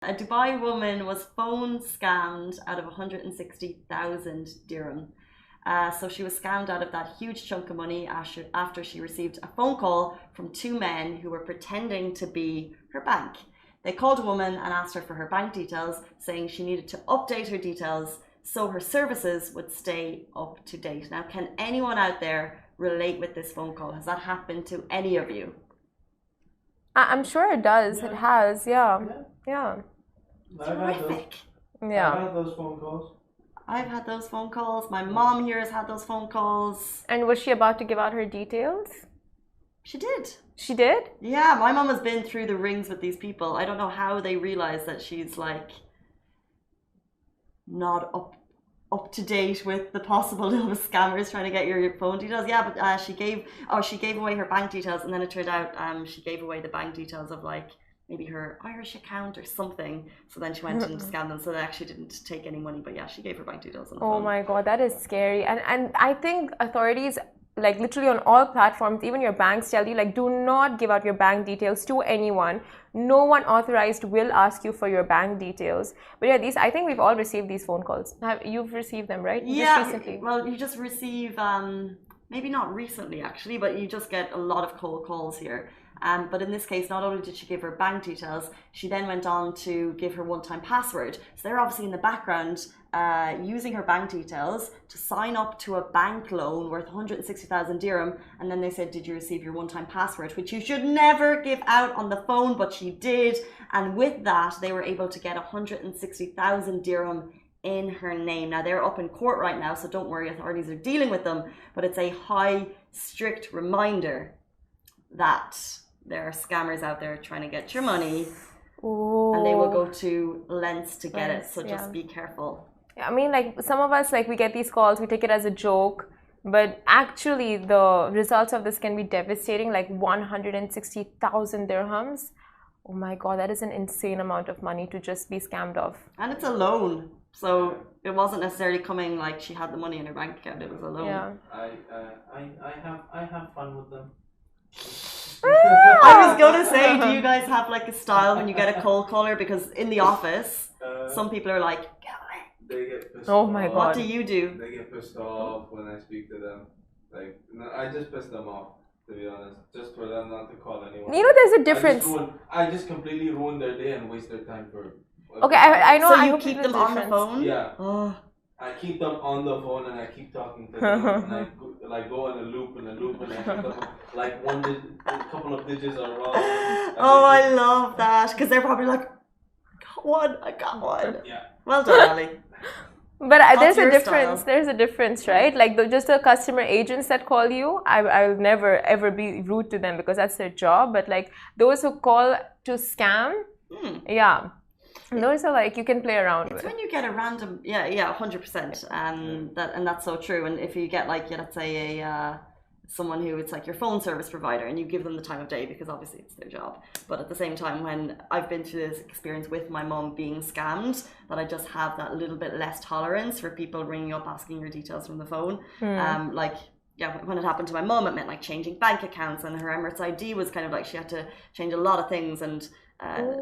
A Dubai woman was phone scammed out of 160,000 dirham. So she was scammed out of that huge chunk of money after she received a phone call from two men who were pretending to be her bank. They called a woman and asked her for her bank details, saying she needed to update her details so her services would stay up to date. Now, can anyone out there relate with this phone call? Has that happened to any of you? I'm sure it does. Yeah. It has. Yeah. Yeah. Yeah. Terrific. Yeah. I've had those phone calls. I've had those phone calls. My mom here has had those phone calls. And was she about to give out her details? She did. She did? Yeah, my mom has been through the rings with these people. I don't know how they realize that she's like not up to date with the possible scammers trying to get your phone details. Yeah, but she gave away her bank details, and then it turned out she gave away the bank details of like maybe her Irish account or something. So then she went and scammed them. So they actually didn't take any money, but yeah, she gave her bank details on the phone. Oh my God, that is scary. And I think authorities, like literally on all platforms, even your banks tell you, like, do not give out your bank details to anyone. No one authorized will ask you for your bank details. But yeah, I think we've all received these phone calls. You've received them, right? Yeah. Just recently. Well, you just receive, maybe not recently actually, but you just get a lot of cold calls here. But in this case, not only did she give her bank details, she then went on to give her one-time password. So they're obviously in the background using her bank details to sign up to a bank loan worth 160,000 dirham. And then they said, did you receive your one-time password? Which you should never give out on the phone, but she did. And with that, they were able to get 160,000 dirham in her name. Now they're up in court right now, so don't worry, authorities are dealing with them. But it's a high, strict reminder that there are scammers out there trying to get your money. Ooh. And they will go to lengths to get it. So just be careful. Yeah, I mean, like some of us, like we get these calls, we take it as a joke, but actually the results of this can be devastating, like 160,000 dirhams. Oh my God, that is an insane amount of money to just be scammed of. And it's a loan. So it wasn't necessarily coming like she had the money in her bank account. It was a loan. Yeah. I have fun with them. I was gonna say, do you guys have like a style when you get a cold caller? Because in the office, some people are like, "Get away." They get pissed Oh off. my God. What do you do? They get pissed off when I speak to them. Like, no, I just piss them off, to be honest, just for them not to call anyone. You know, there's a difference. I just completely ruin their day and waste their time for. Okay, I know. So I you hope keep there's them a on the difference. phone? Yeah. Oh. I keep them on the phone and I keep talking to them and I go in a loop and I keep them like a couple of digits are wrong. Oh, I love that, because they're probably like, I got one. Yeah. Well done, Ali. But there's a your difference. style? There's a difference, right? Like just the customer agents that call you, I'll never ever be rude to them because that's their job. But like those who call to scam, yeah. Those are like you can play around with. It's when you get a random, 100%, and that's so true. And if you get like, let's say someone who it's like your phone service provider, and you give them the time of day because obviously it's their job. But at the same time, when I've been through this experience with my mom being scammed, that I just have that little bit less tolerance for people ringing up asking your details from the phone. When it happened to my mom, it meant like changing bank accounts, and her Emirates ID was kind of like she had to change a lot of things, and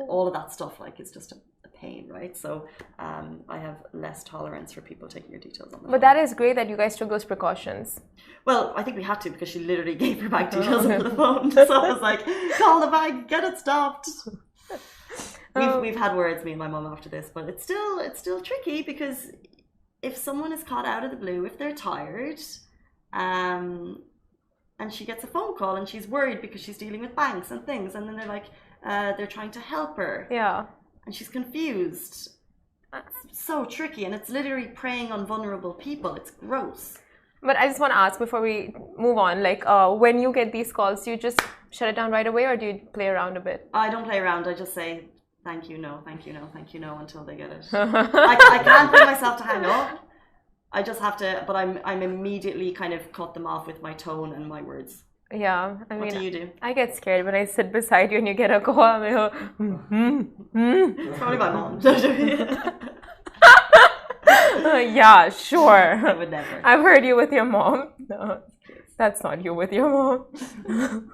all of that stuff like it's just a pain, right? So I have less tolerance for people taking your details on the phone. But that is great that you guys took those precautions. Well, I think we had to because she literally gave her bank details over the phone. So I was like, call the bank, get it stopped. We've had words, me and my mum, after this, but it's still tricky because if someone is caught out of the blue, if they're tired, and she gets a phone call and she's worried because she's dealing with banks and things, and then they're like, they're trying to help her. Yeah. And she's confused. It's so tricky, and it's literally preying on vulnerable people. It's gross. But I just want to ask before we move on, like when you get these calls, do you just shut it down right away, or do you play around a bit? I don't play around. I just say thank you, no, thank you, no, thank you, no, until they get it. I can't bring myself to hang up. I just have to, but I'm immediately kind of cut them off with my tone and my words. Yeah, I mean, what do you do? I get scared when I sit beside you and you get a call. I'm like, It's probably my mom. yeah, sure. I would never. I've heard you with your mom. No, that's not you with your mom.